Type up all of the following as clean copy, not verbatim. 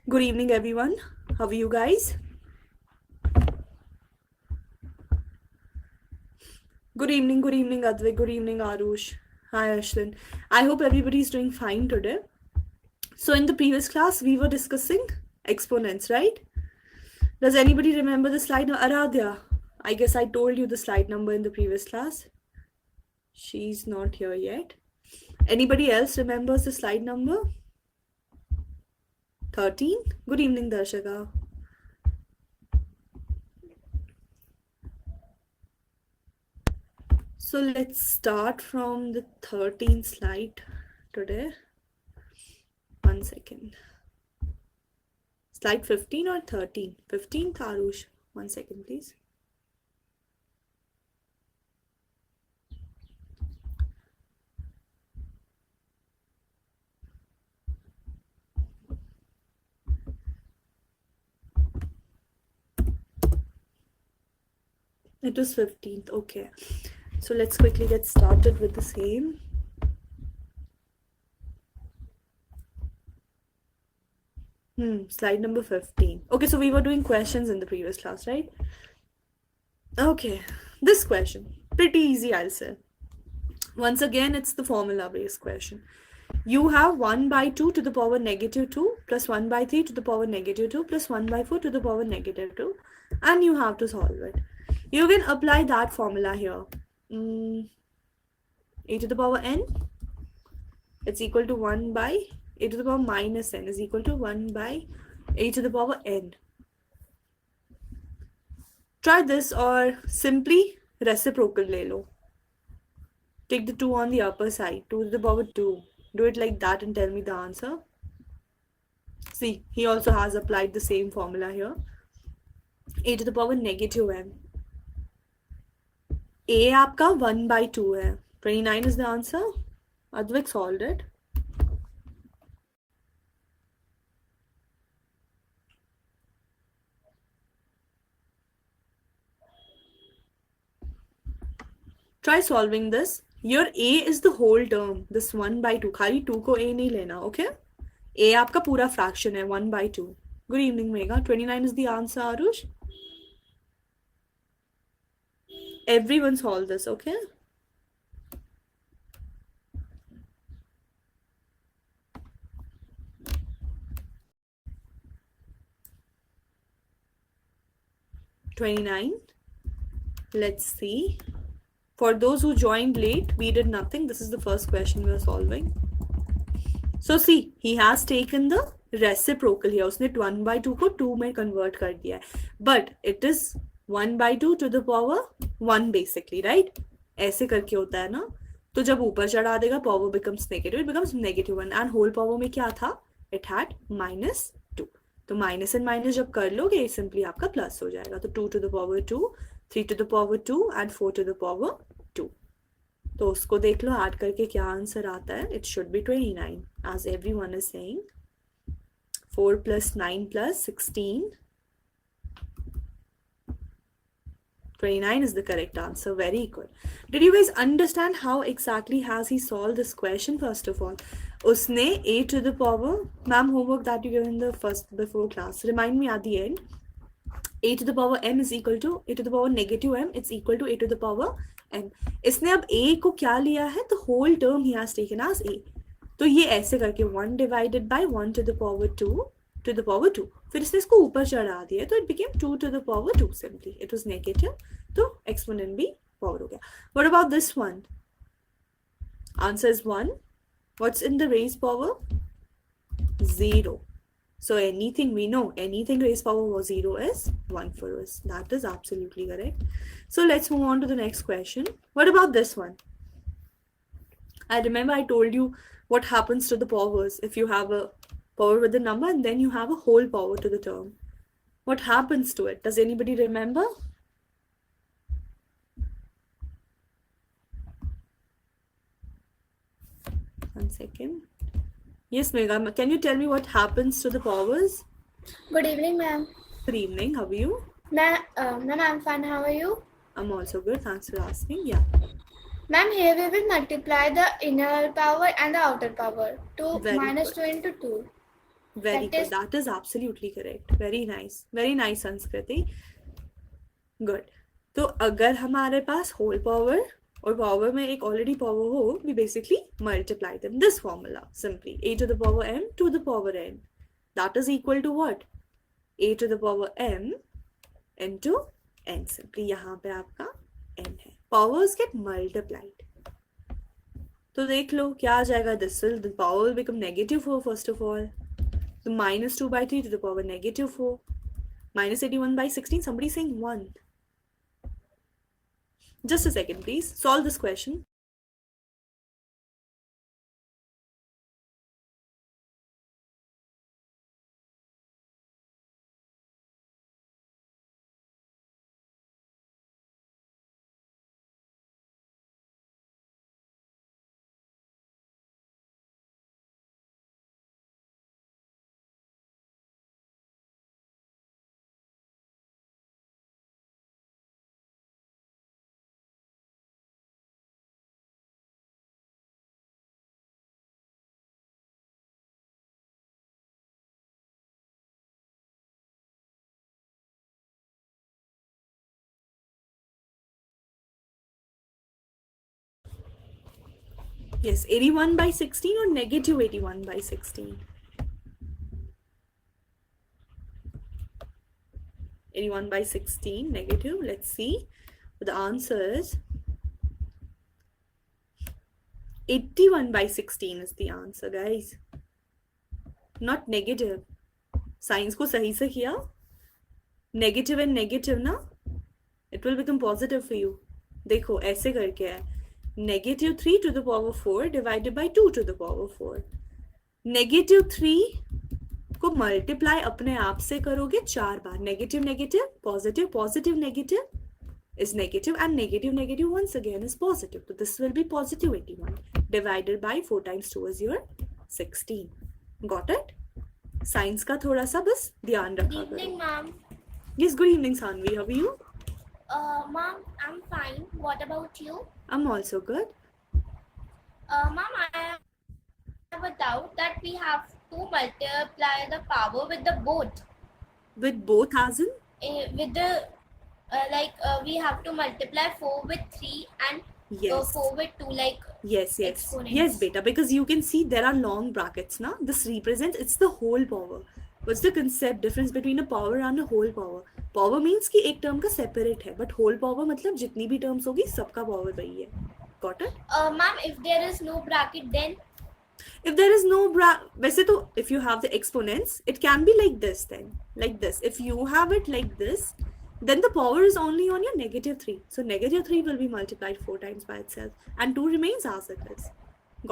Good evening, everyone. How are you guys? Good evening, Advik. Good evening, Arush. Hi, Ashlin. I hope everybody is doing fine today. So, in the previous class, we were discussing exponents, right? Does anybody remember the slide? Aradhya, I guess I told you the slide number in the previous class. She's not here yet. Anybody else remembers the slide number? 13? Good evening, Darshaka. So let's start from the 13th slide today. 1 second. Slide 15 or 13? 15, Tarush. 1 second, please. It was 15th. Okay. So let's quickly get started with the same. Slide number 15. Okay, so we were doing questions in the previous class, right? Okay, this question, pretty easy, I'll say. Once again, it's the formula based question. You have 1 by 2 to the power negative 2 plus 1 by 3 to the power negative 2 plus 1 by 4 to the power negative 2, and you have to solve it. You can apply that formula here. A to the power n, it's equal to 1 by a to the power minus n is equal to 1 by a to the power n. Try this or simply reciprocal le lo. Take the 2 on the upper side, 2 to the power 2. Do it like that and tell me the answer. See, he also has applied the same formula here. A to the power negative n. A आपका 1 by 2 है. 29 is the answer. Advik solved it. Try solving this. Your A is the whole term. This 1 by 2. खाली 2 को A नहीं लेना, okay? A आपका पूरा fraction है 1 by 2. Good evening, Megha. 29 is the answer, Arush. Everyone solve this, okay? Let's see. For those who joined late, we did nothing. This is the first question we are solving. So see, he has taken the reciprocal here. उसने 1 by 2 को 2 में convert कर दिया है. But it is 1 by 2 to the power 1 basically, right? ऐसे करके होता है ना. तो जब ऊपर चढ़ा देगा, power becomes negative. It becomes negative 1. And whole power में क्या था? It had minus 2. तो minus and minus जब कर लोगे, simply आपका plus हो जाएगा. तो 2 to the power 2, 3 to the power 2 and 4 to the power 2. तो उसको देख लो ऐड करके क्या आंसर आता है. It should be 29 as everyone is saying. 4 plus 9 plus 16. 29 is the correct answer. Very good. Did you guys understand how exactly has he solved this question? First of all, उसने a to the power, ma'am, homework that you given in the first before class, remind me at the end. A to the power m is equal to a to the power negative m. It's equal to a to the power m. इसने अब a को क्या लिया है? The whole term he has taken as a. तो ये ऐसे करके 1 divided by 1 to the power 2 to the power 2. फिर इसने इसको ऊपर चढ़ा दिया तो it became 2 to the power 2 simply. It was negative. तो exponent भी power हो गया. What about this one? Answer is 1. What's in the raised power? 0. So anything we know, anything raised power 0 is 1 for us. That is absolutely correct. So let's move on to the next question. What about this one? I remember I told you what happens to the powers if you have a power with a number and then you have a whole power to the term. What happens to it? Does anybody remember? One second. Yes, Megha, can you tell me what happens to the powers? Good evening, ma'am. Good evening. How are you? Ma'am, I'm fine. How are you? I'm also good. Thanks for asking. Yeah. Ma'am, here we will multiply the inner power and the outer power. 2 Very minus good. 2 into 2. Very That good. is, That is absolutely correct. Very nice. Very nice, Sanskriti. Good. तो अगर हमारे पास whole power और power में एक already power हो, we basically multiply them. This formula simply a to the power m to the power n, that is equal to what? A to the power m into n. Simply यहाँ पे आपका n है. Powers get multiplied. तो देख लो क्या आ जाएगा. This will, the power will become -4 first of all. So -2/3 to the power -4. -81/16. Somebody saying 1. Just a second, please. Solve this question. Yes, 81/16 or -81/16? 81/16 negative. Let's see. The answer is 81/16 is the answer, guys. Not negative. Science को सही से किया. Negative and negative ना, it will become positive for you. देखो ऐसे करके है. -3 to the power 4 divided by 2 to the power 4. -3 को मल्टीप्लाई अपने आप से करोगे 4 बार. Negative negative positive, positive negative is negative, and negative negative once again is positive. So this will be positive 81 divided by 4 times 2 is your 16. Got it? Science का थोड़ा सा बस ध्यान good रखा evening, करो. ma'am. Yes, good evening, Sanvi. How are you? Ma'am, I'm fine. What about you? I'm also good. Ma'am, I have a doubt that we have to multiply the power with the both. With both as in? With the we have to multiply 4 with 3 and Yes. 4 with 2, like Yes, yes. exponents. Yes, beta, because you can see there are long brackets now. This represents, it's the whole power. What's the concept difference between a power and a whole power? Power means कि एक term का separate है, but whole power मतलब जितनी भी terms होगी सबका power वही है. Got it? Ma'am, if there is no bracket, then If there is no वैसे तो if you have the exponents, it can be like this then. Like this. If you have it like this, then the power is only on your -3. So -3 will be multiplied 4 times by itself. And 2 remains as it is.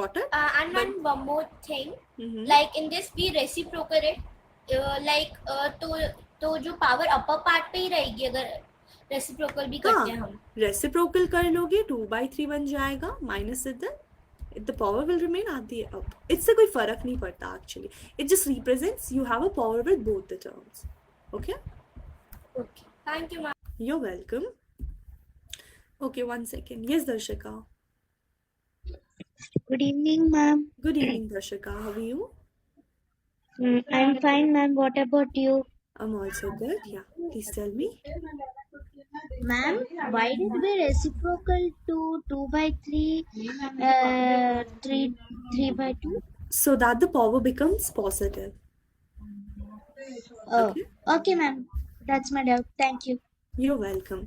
Got it? and one more thing, Mhm. like in this we reciprocate it, तो जो power upper part पे ही रहेगी अगर reciprocal भी करते हैं हम. Reciprocal कर लोगे 2/3 बन जाएगा minus the power will remain at the up. इससे कोई फर्क नहीं पड़ता actually. It just represents you have a power with both the terms. Okay? Okay. Thank you, ma'am. You're welcome. Okay, 1 second. Yes, Darshika. Good evening, ma'am. Good evening, Darshika. How are you? I'm fine, ma'am. What about you? I'm also good. Yeah. Please tell me. Ma'am, why did we reciprocal to 2/3, 3/2? So that the power becomes positive. Oh, Okay. okay, ma'am. That's my doubt. Thank you. You're welcome.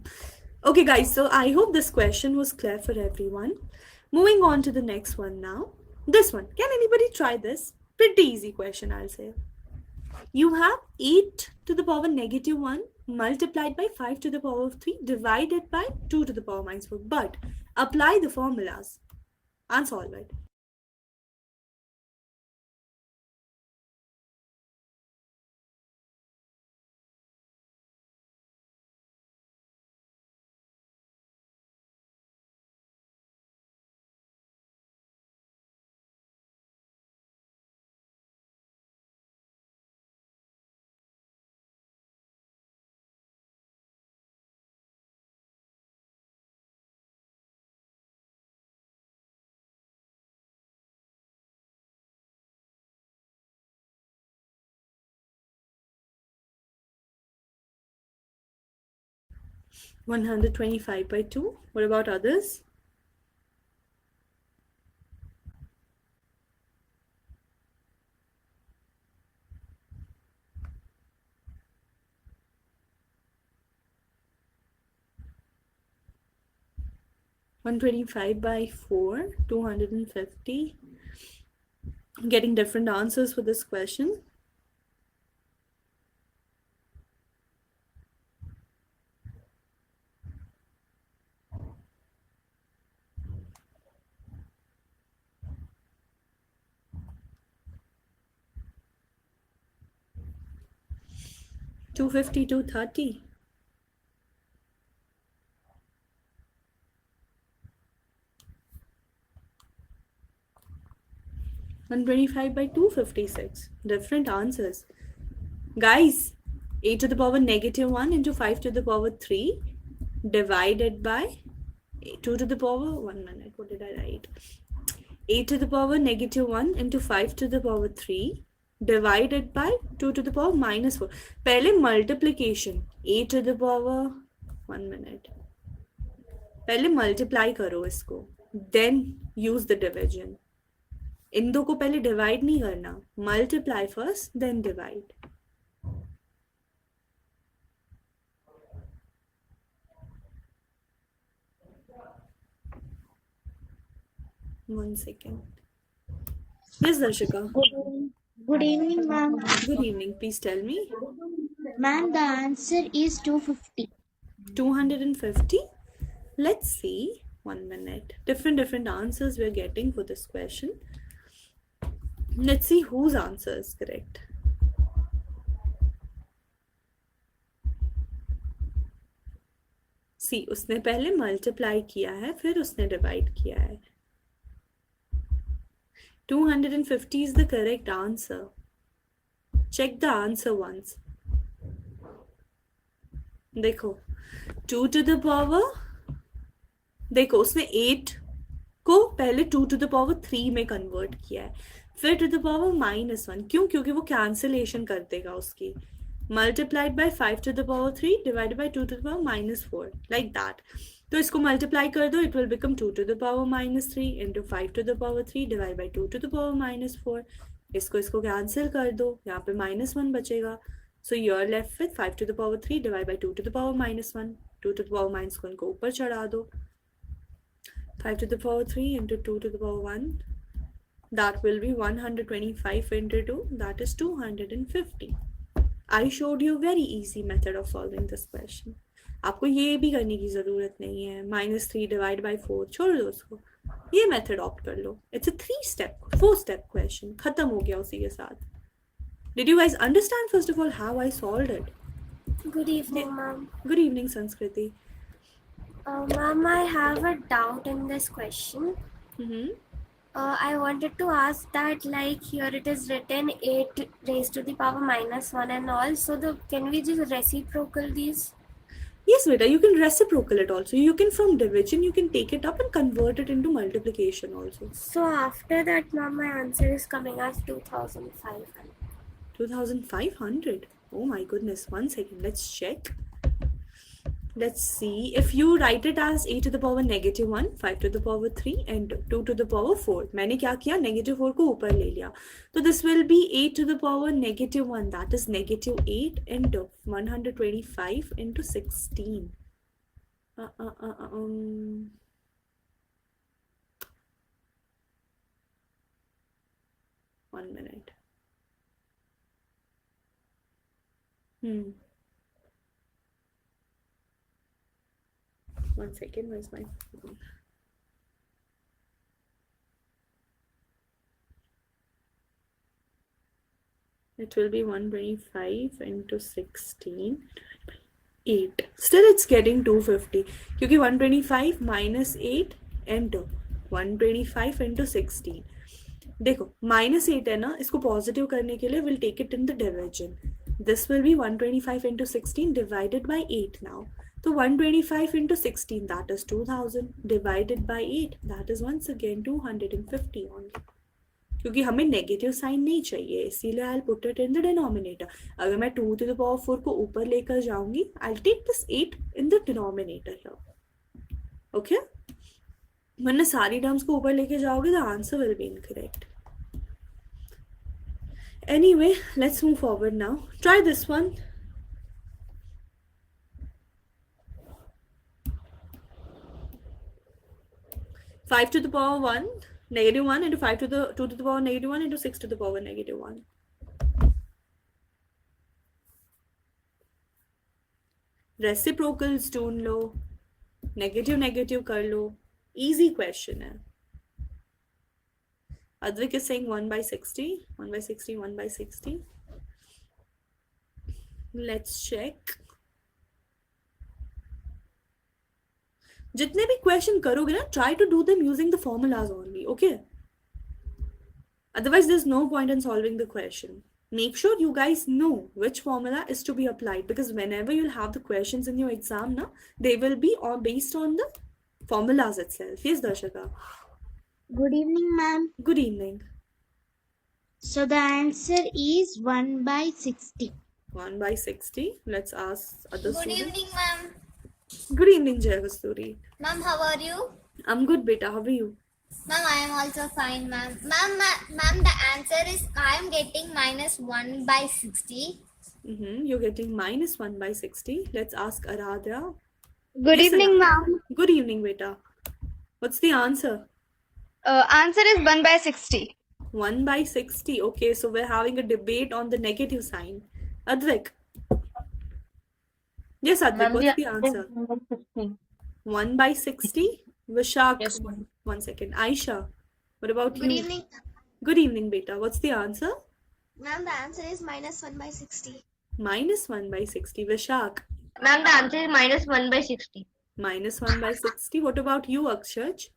Okay, guys. So I hope this question was clear for everyone. Moving on to the next one now. This one. Can anybody try this? Pretty easy question, I'll say. You have 8 to the power -1 multiplied by 5 to the power of 3 divided by 2 to the power -4. But apply the formulas and solve it. 125 by 2. What about others? One 125 by 4, 250. Getting different answers for this question. Two 230. One 125 by 256. Different answers. Guys, a to the power negative 1 into 5 to the power 3 divided by 2 to the power, 1 minute, what did I write? A to the power negative 1 into 5 to the power 3 divided by 2 to the power minus 4. पहले multiplication, a to the power, 1 minute. पहले multiply करो इसको, then use the division. इन दो को पहले divide नहीं करना, multiply first, then divide. One second. Yes, Darshika. Good evening, ma'am. Good evening. Please tell me. Ma'am, the answer is 250. 250. Let's see. 1 minute. Different answers we're getting for this question. Let's see whose answer is correct. See, उसने पहले multiply किया है, फिर उसने divide किया है. 250 is the correct answer. Check the answer once. देखो 2 to the power, देखो उसने 8 को पहले 2 to the power 3 में convert किया है, फिर to the power -1. क्यों? क्योंकि वो cancellation कर देगा उसकी. Multiplied by 5 to the power 3 divided by 2 to the power -4, like that. तो इसको multiply कर दो, it will become 2 to the power -3 into 5 to the power 3 divided by 2 to the power -4. इसको cancel कर दो, यहाँ पे -1 बचेगा. So you're left with 5 to the power 3 divided by 2 to the power -1. 2 to the power -1 को ऊपर चढ़ा दो. 5 to the power 3 into 2 to the power 1. That will be 125 into 2. That is 250. I showed you a very easy method of solving this question. आपको ये भी करने की जरूरत नहीं है. -3 divided by 4 छोड़ दो उसको. ये मेथड ऑप्ट कर लो. It's a 4-step question. खत्म हो गया उसी के साथ. Did you guys understand first of all how I solved it? Good evening, ma'am. Good evening, Sanskriti. Ma'am, I have a doubt in this question. I wanted to ask that, like, here it is written 8 raised to the power -1 and all. So can we just reciprocal these? Yes, beta, you can reciprocal it also. You can, from division, you can take it up and convert it into multiplication also. So after that, ma'am, my answer is coming as 2500. 2500? Oh my goodness. 1 second. Let's check. Let's see. If you write it as a to the power -1, 5 to the power 3 and 2 to the power 4. मैंने क्या किया? -4 को ऊपर ले लिया. So this will be a to the power -1. That is -8 into 125 into 16. 1 minute. 1 second, where's my phone? It will be 125 into 16 8. Still it's getting 250 क्योंकि 125 minus 8 into 125 into 16. देखो -8 है ना, इसको पॉजिटिव करने के लिए we'll take it in the division. This will be 125 into 16 divided by 8 now. So 125 into 16, that is 2000, divided by 8, that is once again 250 only. क्योंकि हमें नेगेटिव साइन नहीं चाहिए, इसीलिए I put it in the denominator. अगर मैं 2 to the power 4 को ऊपर लेकर जाऊंगी, I take this 8 in the denominator here. Okay, वरना सारी टर्म्स को ऊपर लेके जाओगे, the answer will be incorrect. Anyway, let's move forward now. Try this one. 5 to the power 1, negative 1 into 5 to the 2 to the power negative 1 into 6 to the power negative 1. Reciprocals ढूंढ लो, negative negative कर लो. Easy question है. Advik is saying 1 by 60, 1 by 60, 1 by 60. Let's check. जितने भी question करोगे ना, try to do them using the formulas only, okay? Otherwise, there's no point in solving the question. Make sure you guys know which formula is to be applied, because whenever you'll have the questions in your exam, na, they will be based on the formulas itself. Yes, Darshaka. Good evening, ma'am. Good evening. So the answer is 1 by 60. 1 by 60. Let's ask other Good students. evening, ma'am. Good evening, Jayavasturi. Ma'am, how are you? I'm good, beta. How are you? Ma'am, I am also fine, ma'am. Ma'am, the answer is I am getting minus 1 by 60. You're getting minus 1 by 60. Let's ask Aradhya. Good Yes, evening, Aradhya. ma'am. Good evening, beta. What's the answer? Answer is 1 by 60. 1 by 60. Okay, so we're having a debate on the negative sign. Advik. Yes, Advik, what's the answer? 1 by 60. Vishak. Yes, ma'am. 1 second. Aisha. What about Good you? evening. Good evening, beta. What's the answer? Ma'am, the answer is minus 1 by 60. Minus 1 by 60. Vishak. Ma'am, the answer is minus 1 by 60. Minus 1 by 60. What about you, Akshaj?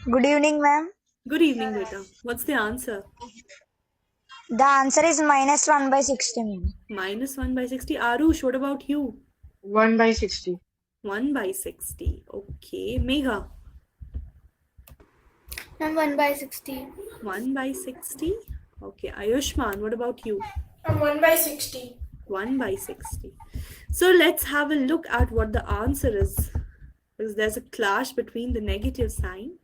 Good evening, ma'am. Good evening, beta. What's the answer? The answer is minus 1 by 60, ma'am. Minus 1 by 60. Arush, what about you? 1 by 60. 1 by 60. Okay. Megha. Ma'am, 1 by 60. 1 by 60. Okay. Ayushman, what about you? 1 by 60. 1 by 60. So let's have a look at what the answer is, because there's a clash between the negative sign .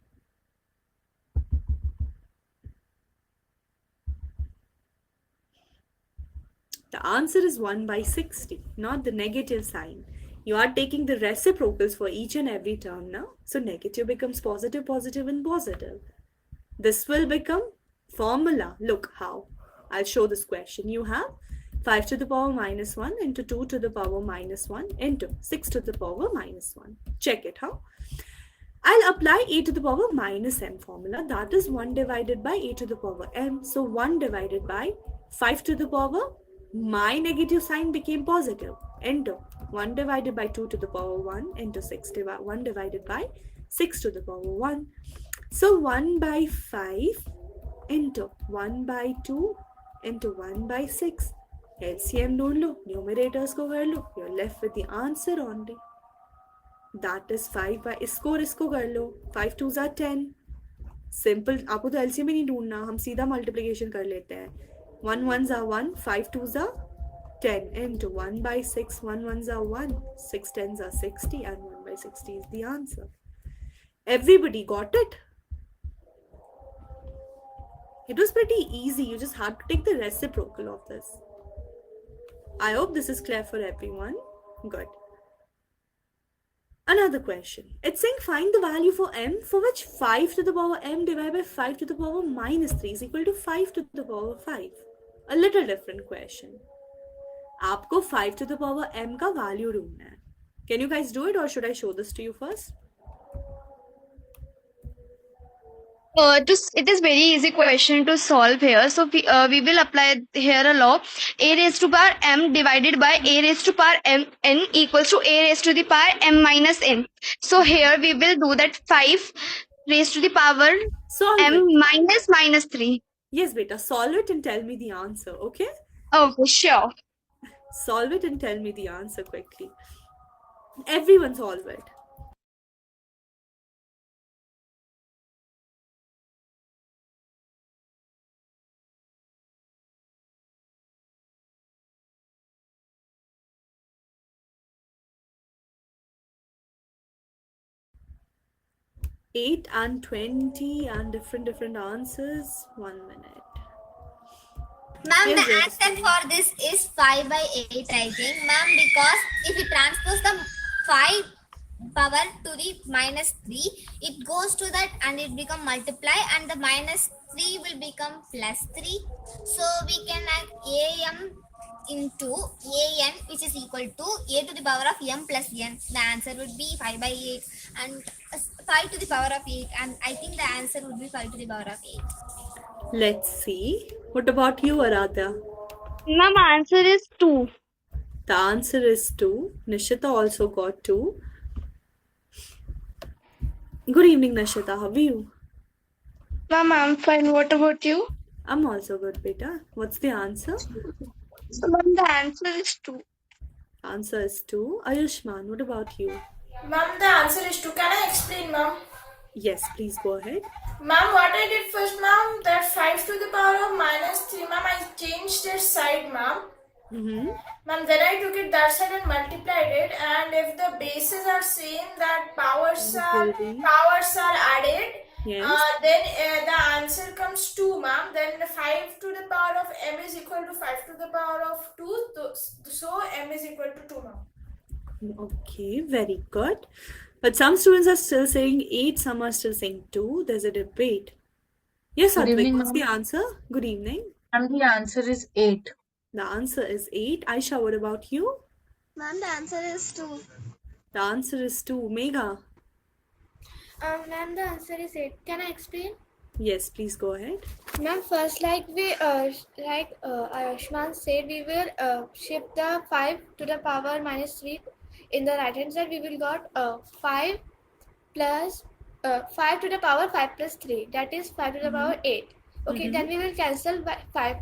The answer is 1 by 60, not the negative sign. You are taking the reciprocals for each and every term now. So negative becomes positive, positive, and positive. This will become formula. Look how. I'll show this question. You have 5 to the power minus 1 into 2 to the power minus 1 into 6 to the power minus 1. Check it, huh? I'll apply a to the power minus m formula. That is 1 divided by a to the power m. So 1 divided by 5 to the power, my negative sign became positive, into 1 divided by 2 to the power 1 into 1 divided by 6 to the power 1. So 1 by 5 into 1 by 2 into 1 by 6. LCM don't lo, numerators ko kar lo. You're left with the answer only. That is 5 by, इसको कर लो. 5 2s are 10. Simple. आपको तो LCM ही नहीं ढूंढना, हम सीधा multiplication कर लेते हैं. 1 1s are 1, 5 2s are 10 into 1 by 6, 1 1s are 1, 6 10s are 60, and 1 by 60 is the answer. Everybody got it? It was pretty easy. You just had to take the reciprocal of this. I hope this is clear for everyone. Good. Another question. It's saying find the value for m for which 5 to the power m divided by 5 to the power minus 3 is equal to 5 to the power 5. A little different question. आपको 5 to the power m का value ढूंढना है. Can you guys do it, or should I show this to you first? It is very easy question to solve here. So we will apply here a law. A raised to power m divided by a raised to power n equals to a raised to the power m minus n. So here we will do that 5 raised to the power Solve m it. minus 3. Yes, beta. Solve it and tell me the answer, okay? Okay, sure. Solve it and tell me the answer quickly. Everyone solve it. 8 and 20 and different answers. 1 minute. Ma'am, Yes, the yes, answer for this is 5 by 8, I think. Ma'am, because if you transpose the 5 power to the minus 3, it goes to that and it become multiply, and the minus 3 will become plus 3. So we can add am into an, which is equal to a to the power of m plus n. The answer would be 5 by 8 and 5 to the power of 8, and I think the answer would be 5 to the power of 8. Let's see. What about you, Aradhya? Ma'am, answer is 2. The answer is 2. Nishita also got 2. Good evening, Nishita. How are you? Ma'am, I'm fine. What about you? I'm also good, beta. What's the answer? So, ma'am, the answer is 2. Answer is 2. Ayushman, what about you? Ma'am, the answer is 2. Can I explain, ma'am? Yes, please go ahead. Ma'am, what I did first, ma'am, that 5 to the power of minus 3, ma'am, I changed this side, ma'am. Mm-hmm. Ma'am, then I took it that side and multiplied it, and if the bases are same, that powers are added, Yes. then the answer comes 2, ma'am. Then 5 to the power of m is equal to 5 to the power of 2, so m is equal to 2, ma'am. Okay, very good. But some students are still saying 8, some are still saying 2. There's a debate. Yes, Good Advik, evening, what's the ma'am. answer? Good evening. And the answer is 8. The answer is 8. Aisha, what about you? Ma'am, the answer is 2. The answer is 2. Megha? Ma'am, the answer is 8. Can I explain? Yes, please go ahead. Ma'am, first, like Ayushman said, we will shift the 5 to the power minus 3. In the right hand side, we will got 5 plus 5 to the power 5 plus 3. That is 5 to the power 8. Okay, then we will cancel by 5.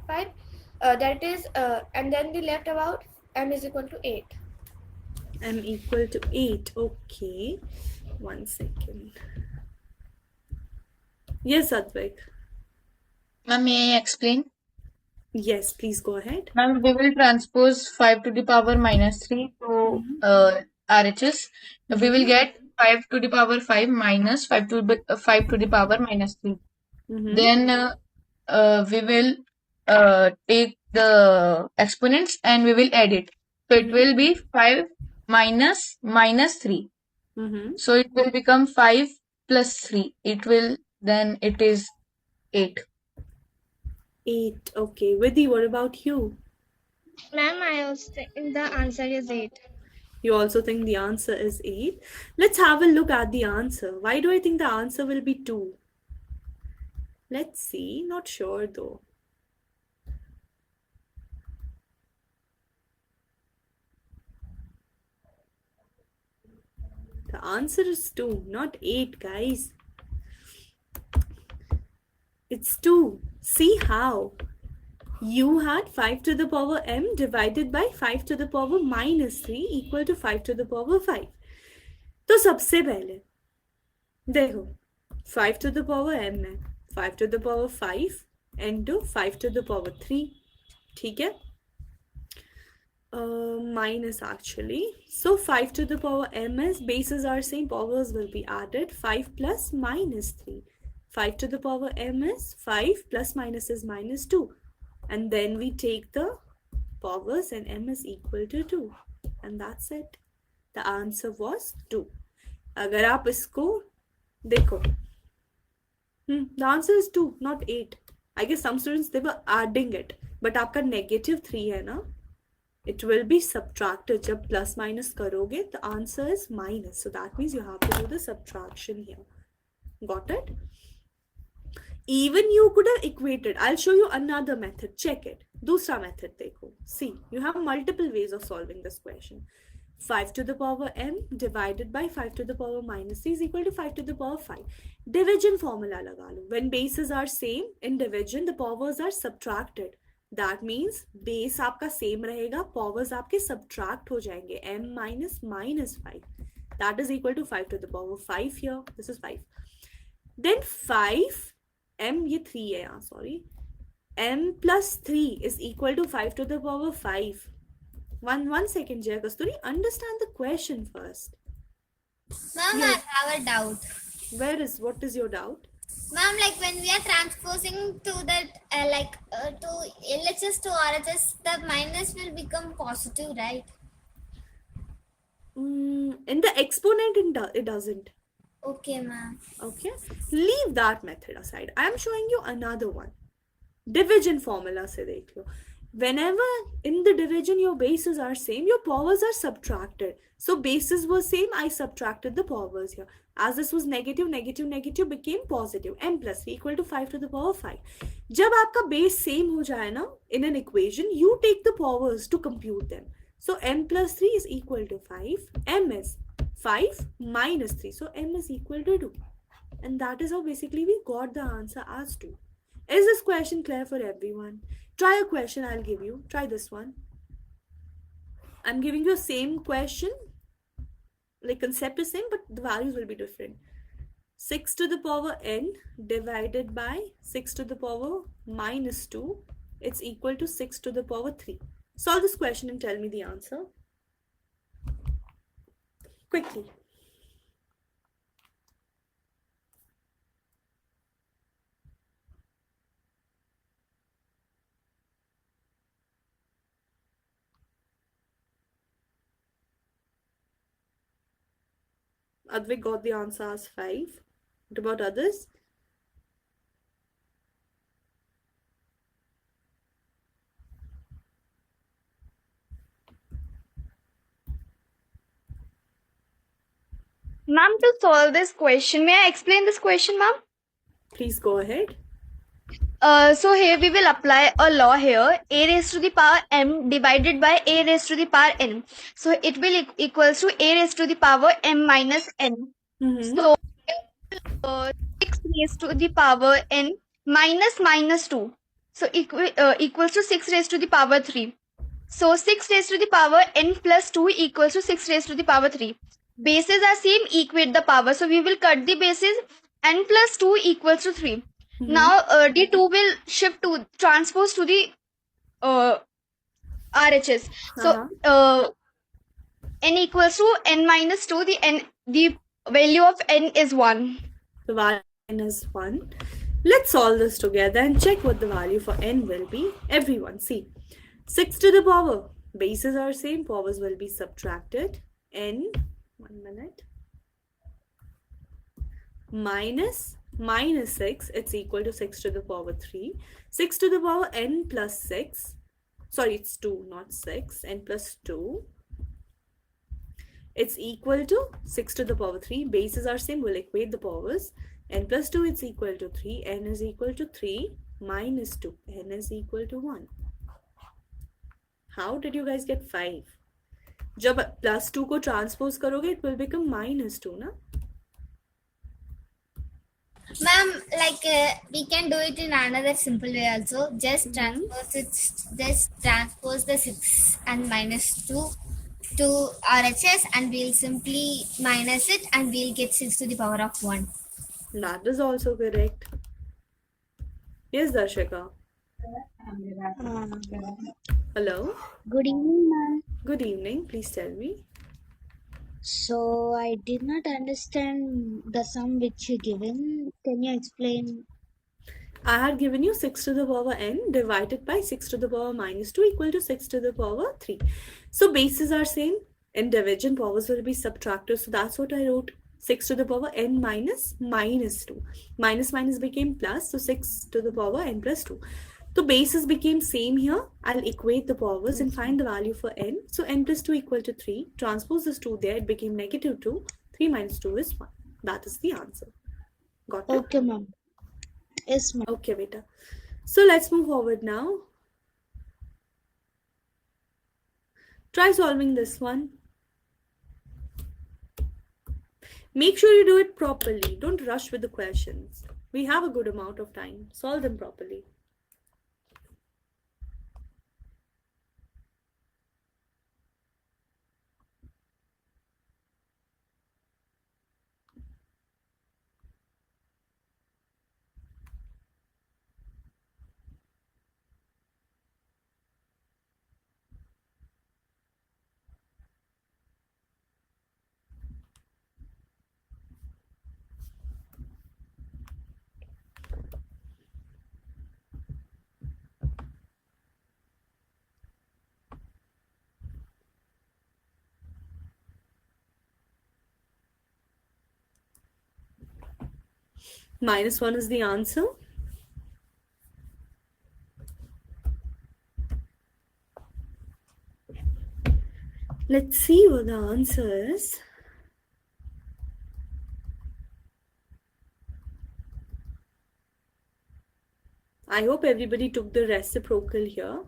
That is, and then we left about m is equal to 8. M equal to 8. Okay. 1 second. Yes, Advik. Ma'am, may I explain? Yes, please go ahead. Ma'am, we will transpose 5 to the power minus 3 to RHS. We will get 5 to the power 5 minus 5 to the power minus 3. Then we will take the exponents and we will add it. So it will be 5 minus 3. So it will become 5 plus 3. Then it is 8. 8. Okay. Vidhi, what about you? Ma'am, I also think the answer is 8. You also think the answer is 8. Let's have a look at the answer. Why do I think the answer will be 2? Let's see. Not sure though. The answer is 2, not 8, guys. It's 2. See how? You had 5 to the power m divided by 5 to the power minus 3 equal to 5 to the power 5. तो सबसे पहले देखो 5 to the power m है 5 to the power 5 into 5 to the power 3. ठीक है? Minus actually. So 5 to the power m is bases are same, powers will be added. 5 plus minus 3. 5 to the power m is 5 plus minus is minus 2. And then we take the powers and m is equal to 2. And that's it. The answer was 2. अगर आप इसको देखो, the answer is 2, not 8. I guess some students they were adding it, but आपका -3 है ना? It will be subtracted. जब plus minus करोगे, the answer is minus. So that means you have to do the subtraction here. Got it? Even you could have equated. I'll show you another method. Check it. दूसरा method देखो. See, you have multiple ways of solving this question. 5 to the power m divided by 5 to the power minus 3 is equal to 5 to the power 5. Division formula लगा लो. When bases are same, in division, the powers are subtracted. That means base आपका same रहेगा, powers आपके subtract हो जाएंगे. m minus minus 5. That is equal to 5 to the power 5 here. This is 5. Then 5, m ये 3 है यहाँ, sorry. m plus 3 is equal to 5 to the power 5. One second, Jaya Kasturi. Understand the question first. Ma'am, I have a doubt. What is your doubt? Ma'am, like when we are transposing to that, to LHS to RHS, the minus will become positive, right? In the exponent, it doesn't. Okay, ma'am. Okay, leave that method aside. I am showing you another one. Division formula से देख लो. Whenever in the division your bases are same, your powers are subtracted. So bases were same, I subtracted the powers here. As this was negative, negative, negative became positive. M plus 3 equal to 5 to the power 5. जब आपका base same हो जाए ना in an equation, you take the powers to compute them. So m plus 3 is equal to 5. M is 5 minus 3. So m is equal to 2. And that is how basically we got the answer as 2. Is this question clear for everyone? Try a question I'll give you. Try this one. I'm giving you the same question. Like concept is same, but the values will be different. 6 to the power n divided by 6 to the power minus 2. It's equal to 6 to the power 3. Solve this question and tell me the answer. Quickly. Advik got the answer as 5. What about others? Ma'am, to solve this question, may I explain this question, ma'am? Please go ahead. So here we will apply a law here. A raised to the power m divided by a raised to the power n. So it will equals to a raised to the power m minus n. So 6 raised to the power n minus 2. So equals to 6 raised to the power 3. So 6 raised to the power n plus 2 equals to 6 raised to the power 3. Bases are same, equate the power. So we will cut the bases. N plus 2 equals to 3. Now the 2 will shift to transpose to the RHS. So n equals to n minus 2. The value of n is 1. The value n is 1. Let's solve this together and check what the value for n will be. Everyone see. 6 to the power. Bases are same. Powers will be subtracted. N, 1 minute. Minus 6, it's equal to 6 to the power 3. 6 to the power n plus 6. Sorry, it's 2, not 6. N plus 2. It's equal to 6 to the power 3. Bases are same. We'll equate the powers. N plus 2, it's equal to 3. N is equal to 3 minus 2. N is equal to 1. How did you guys get 5? जब plus 2 को transpose करोगे, it will become minus 2, ना? Ma'am, we can do it in another simple way also. Just transpose the 6 and minus 2 to RHS, and we'll simply minus it, and we'll get 6 to the power of 1. That is also correct. Yes, Darshika. Hello. Good evening, ma'am. Good evening. Please tell me. So I did not understand the sum which you given. Can you explain? I had given you 6 to the power n divided by 6 to the power minus 2 equal to 6 to the power 3. So bases are same. In division, powers will be subtracted. So that's what I wrote. 6 to the power n minus 2. Minus became plus. So 6 to the power n plus 2. So bases became same here. I'll equate the powers and find the value for n. So n plus 2 equal to 3. Transpose this 2 there. It became negative 2. 3 minus 2 is 1. That is the answer. Got it? Okay, ma'am. Yes, ma'am. Okay, beta. So let's move forward now. Try solving this one. Make sure you do it properly. Don't rush with the questions. We have a good amount of time. Solve them properly. -1 is the answer. Let's see what the answer is. I hope everybody took the reciprocal here.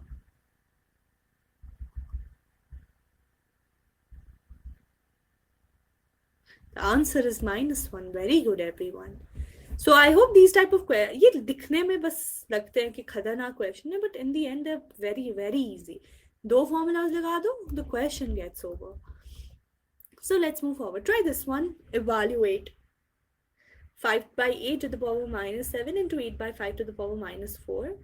The answer is -1. Very good, everyone. So I hope these type of questions, ये दिखने में बस लगते हैं कि खतरनाक question है, but in the end they're very, very easy. 2 formulas लगा दो, the question gets over. So let's move forward. Try this one. Evaluate 5 by 8 to the power -7 into 8 by 5 to the power -4.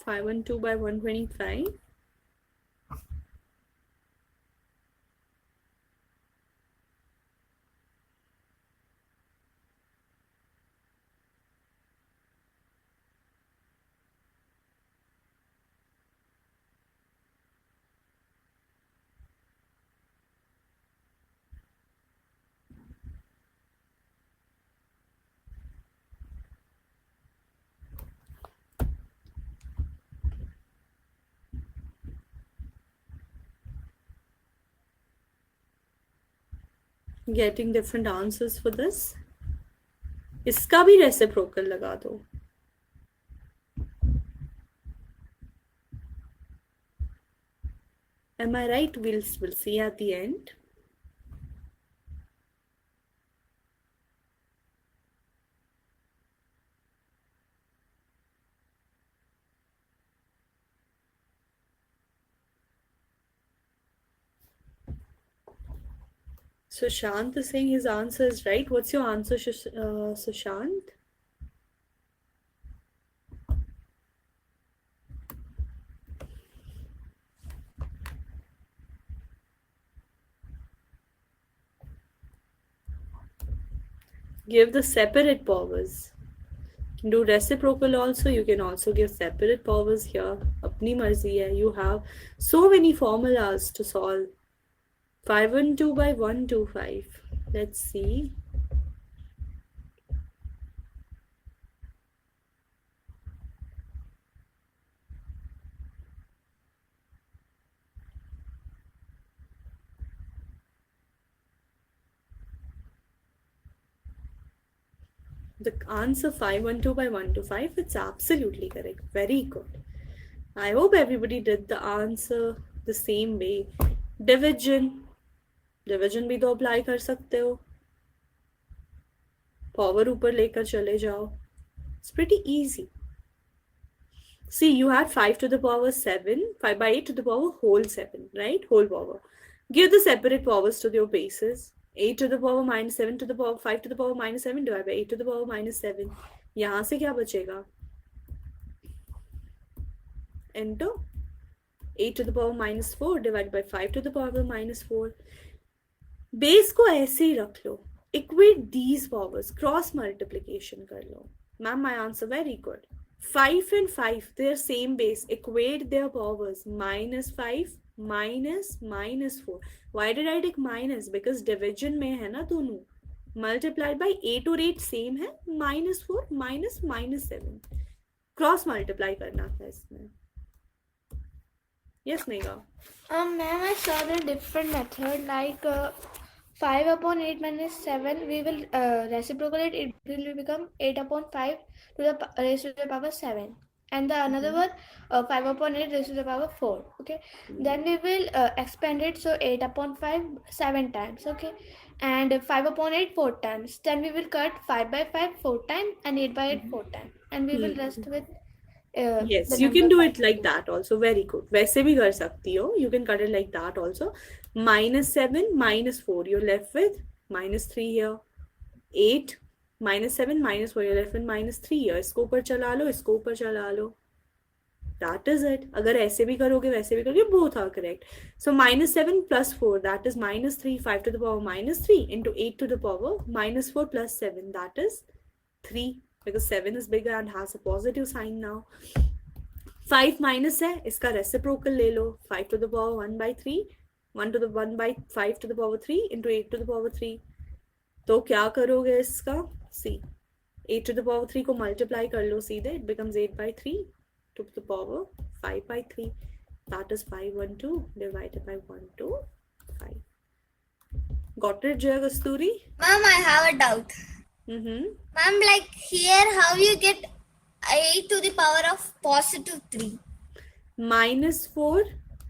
Five and 2 by 125. Getting different answers for this. इसका भी reciprocal लगा दो. Am I right? We'll see at the end. Sushant is saying his answer is right. What's your answer, Sushant? Give the separate powers. You can do reciprocal also. You can also give separate powers here. Apni marzi hai. You have so many formulas to solve. 5 and 2 by 125. Let's see. The answer 512 by 125, it's absolutely correct. Very good. I hope everybody did the answer the same way. Division भी तो apply कर सकते हो. Power ऊपर लेकर चले जाओ. It's pretty easy. See, you had 5 to the power 7, 5 by 8 to the power whole 7, right? Whole power. Give the separate powers to your bases. 8 to the power -7 to the power 5 to the power -7 divided by 8 to the power -7. यहाँ से क्या बचेगा? Enter 8 to the power -4 divided by 5 to the power -4. Base को ऐसे ही रख लो. Equate these powers. Cross multiplication कर लो. Ma'am, my answer very good. 5 and 5, they're same base. Equate their powers. -5 -4. Why did I take minus? Because division में है ना दोनों. Multiplied by 8 और 8 same है. -4 -7. Cross multiply करना था इसमें. Yes, Megha. Ma'am, I saw the different method like 5 upon 8 minus 7. We will reciprocate it. It will become 8 upon 5 to the raised to the power 7. And the another one 5 upon 8 raised to the power 4. Okay. Then we will expand it. So 8 upon 5 7 times. Okay. And 5 upon 8 4 times. Then we will cut 5 by 5 4 times and 8 by 8 4 times. And we will rest with Yes, you can do it like that also. Very good. वैसे भी कर सकती हो. You can cut it like that also. -7 -4. You're left with -3 here. 8 -7 -4. You're left with -3 here. इसको ऊपर चला लो. इसको ऊपर चला लो. That is it. अगर ऐसे भी करोगे वैसे भी करोगे, both are correct. So -7 plus 4, that is -3. 5 to the power -3 into 8 to the power -4 plus 7, that is 3, because 7 is bigger and has a positive sign now. 5 minus है, इसका reciprocal ले लो. 5 to the power 1 by 3, 1 to the 1 by 5 to the power 3 into 8 to the power 3. तो क्या करोगे इसका? See, 8 to the power 3 को multiply कर लो सीधे, it becomes 8 by 3 to the power 5 by 3. That is 512 divided by 125. Got it, Jaya Kasturi? Ma'am, I have a doubt. Ma'am, like here, how you get 8 to the power of positive 3? -4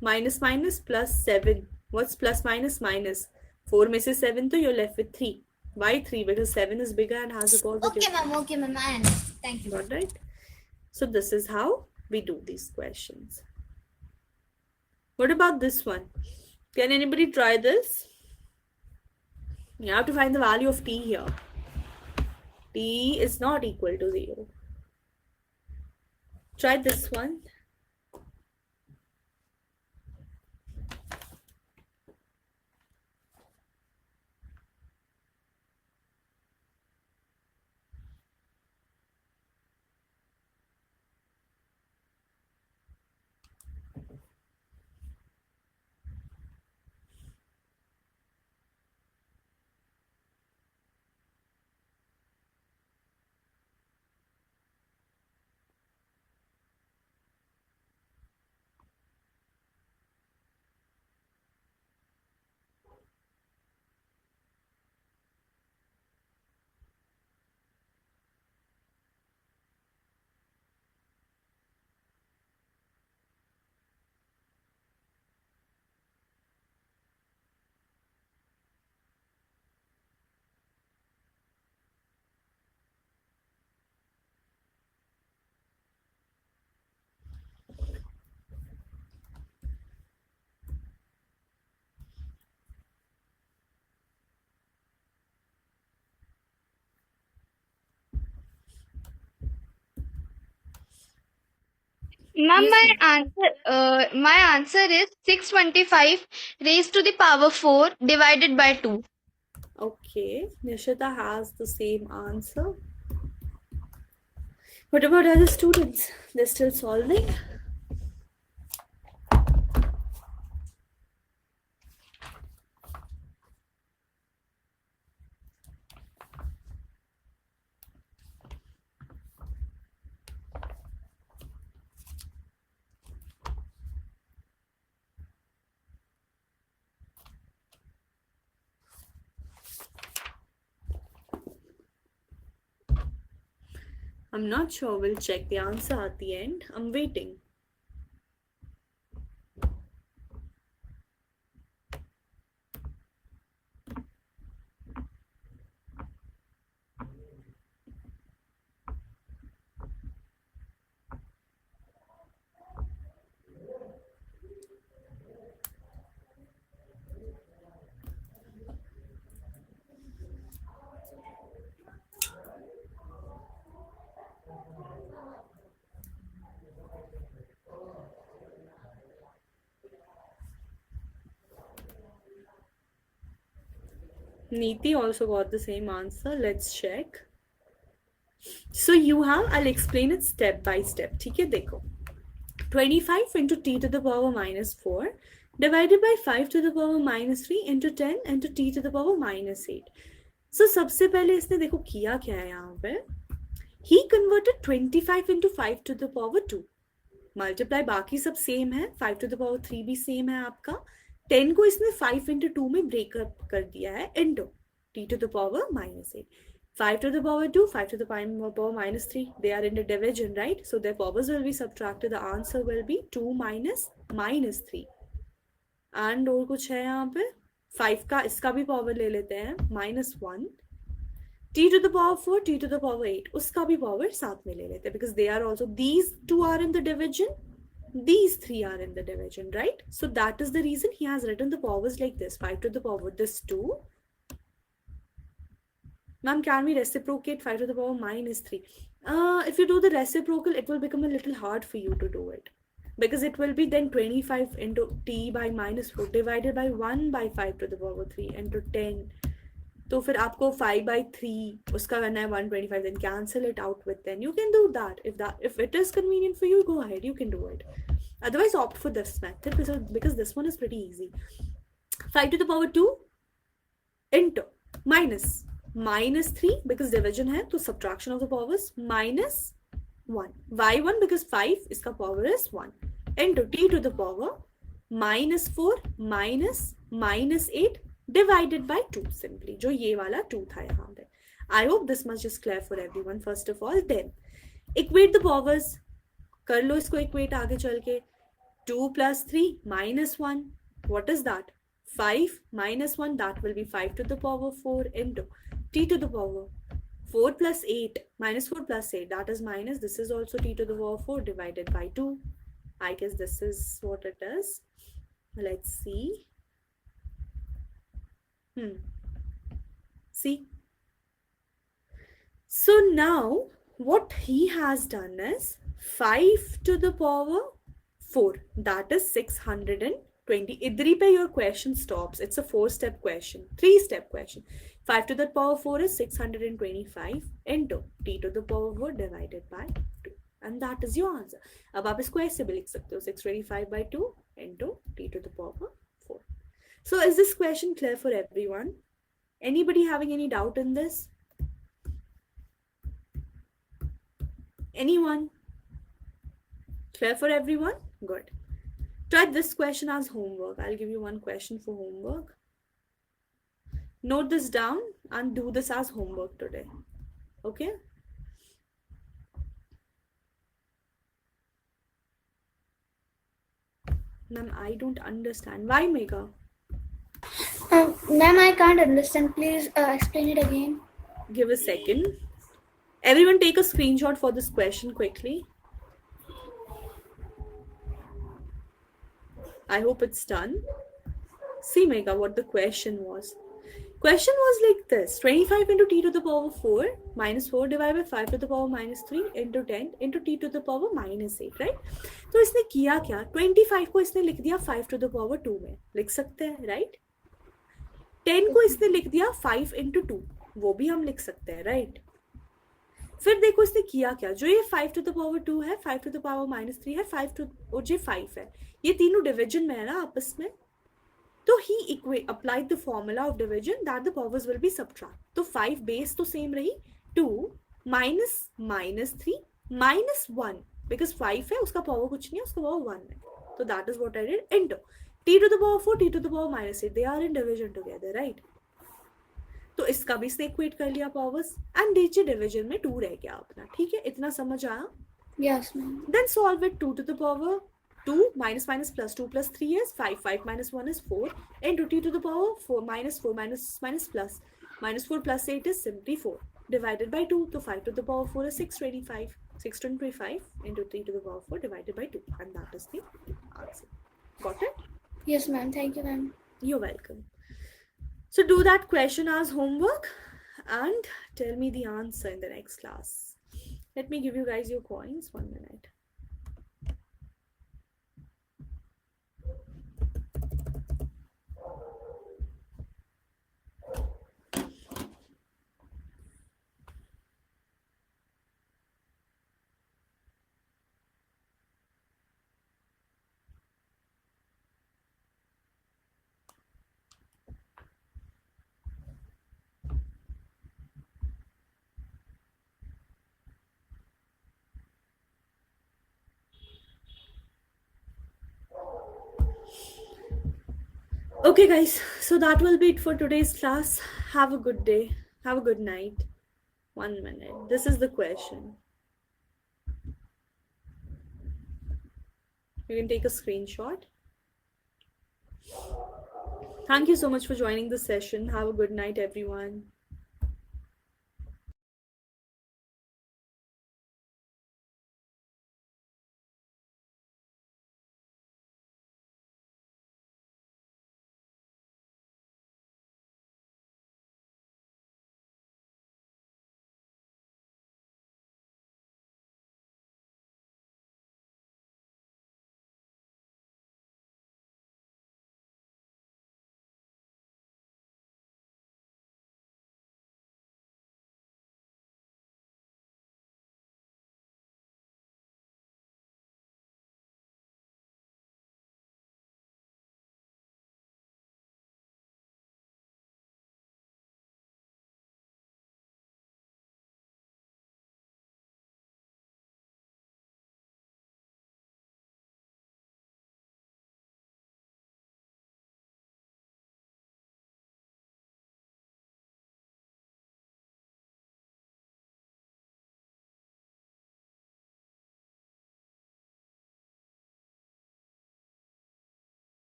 minus minus plus 7. What's plus minus minus? 4 में से 7, तो you're left with 3. Why 3? Because 7 is bigger and has a positive. Okay, ma'am. Okay, ma'am. I understand. Thank you. Got right? So this is how we do these questions. What about this one? Can anybody try this? You have to find the value of t here. T is not equal to 0. Try this one. Ma'am, my answer is 625 raised to the power 4 divided by 2. Okay, Nishita has the same answer. What about other students? They're still solving? I'm not sure. We'll check the answer at the end. I'm waiting. Neeti also got the same answer. Let's check. So you have, I'll explain it step by step. ठीक है, देखो. 25 into t to the power minus 4 divided by 5 to the power minus 3 into 10 into t to the power minus 8. So सबसे पहले इसने देखो किया क्या है यहाँ पे. He converted 25 into 5 to the power 2. Multiply बाकी सब same है. 5 to the power 3 भी same है आपका. 10 को इसने 5 into 2 में break up कर दिया है into t to the power minus 8. 5 to the power 2, 5 to the power minus 3. They are in the division, right? So their powers will be subtracted. The answer will be 2 minus minus 3. And और कुछ है यहाँ पे. 5 का इसका भी power ले लेते हैं. minus 1. t to the power 4, t to the power 8. उसका भी power साथ में ले लेते हैं. Because they are also, these two are in the division. These three are in the division, right? So that is the reason he has written the powers like this. 5 to the power this 2. Ma'am, can we reciprocate 5 to the power minus 3? If you do the reciprocal, it will become a little hard for you to do it, because it will be then 25 into t by minus 4 divided by 1 by 5 to the power 3 into 10. तो फिर आपको 5 by 3 उसका करना है 125, then cancel it out with 10. You can do that. If it is convenient for you, go ahead, you can do it. Otherwise, opt for this method because this one is pretty easy. 5 to the power 2 into minus 3 because division है, तो subtraction of the powers minus 1. Why 1? Because 5 इसका power is 1 into t to the power minus 4 minus 8 divided by 2 simply, जो ये वाला 2 था यहाँ पे. I hope this much is clear for everyone. First of all, then equate the powers. कर लो इसको equate आगे चल के. 2 plus 3 minus 1. What is that? 5 minus 1, that will be 5 to the power 4 into t to the power 4 plus 8 minus 4 plus 8, that is minus, this is also t to the power 4 divided by 2. I guess this is what it is. Let's see. See. So now what he has done is 5 to the power 4, that is 620. Idri pe your question stops. It's a 4-step question, 3-step question. 5 to the power 4 is 625 into t to the power 4 divided by 2. And that is your answer. अब आप इसको ऐसे भी लिख सकते हो 625 by 2 into t to the power 4. So is this question clear for everyone? Anybody having any doubt in this? Anyone? Clear for everyone? Good. Try this question as homework. I'll give you one question for homework. Note this down and do this as homework today. Okay? Ma'am, I don't understand. Why, Megha? Ma'am, I can't understand. Please explain it again. Give a second. Everyone take a screenshot for this question quickly. I hope it's done. See, Megha, what the question was. Question was like this. 25 into t to the power 4 minus 4 divided by 5 to the power minus 3 into 10 into t to the power minus 8, right? तो इसने किया क्या? 25 को इसने लिख दिया 5 to the power 2 में. लिख सकते हैं, right? 10 को इसने लिख दिया 5 into 2. वो भी हम लिख सकते हैं, right? फिर देखो इसने किया क्या, जो ये 5 to the power 2 है, 5 to the power minus 3 है, 5 to और ये 5 है, ये तीनों डिविजन में है ना आपस में, तो he applied the formula of division that the powers will be subtract. तो 5 base तो same रही, 2 minus 3 minus 1 because 5 है, उसका power कुछ नहीं है, उसका power 1 है, तो that is what I did into t to the power 4 t to the power minus 8, they are in division together, right? तो इसका भी इसने इक्वेट कर लिया पावर्स एंड नीचे डिवीजन में 2 रह गया अपना. ठीक है, इतना समझ आया? Yes, ma'am. Then solve it. 2 to the power 2 minus plus 2 plus 3 is 5. 5 minus 1 is 4 into t to the power 4 minus plus minus 4 plus 8 is simply 4 divided by 2. So 5 to the power 4 is 625. 625 into t to the power 4 divided by 2, and that is the answer. Got it? Yes, ma'am. Thank you, ma'am. You're welcome. So do that question as homework and tell me the answer in the next class. Let me give you guys your coins. 1 minute. Okay guys, so that will be it for today's class. Have a good day. Have a good night. 1 minute. This is the question. You can take a screenshot. Thank you so much for joining the session. Have a good night, everyone.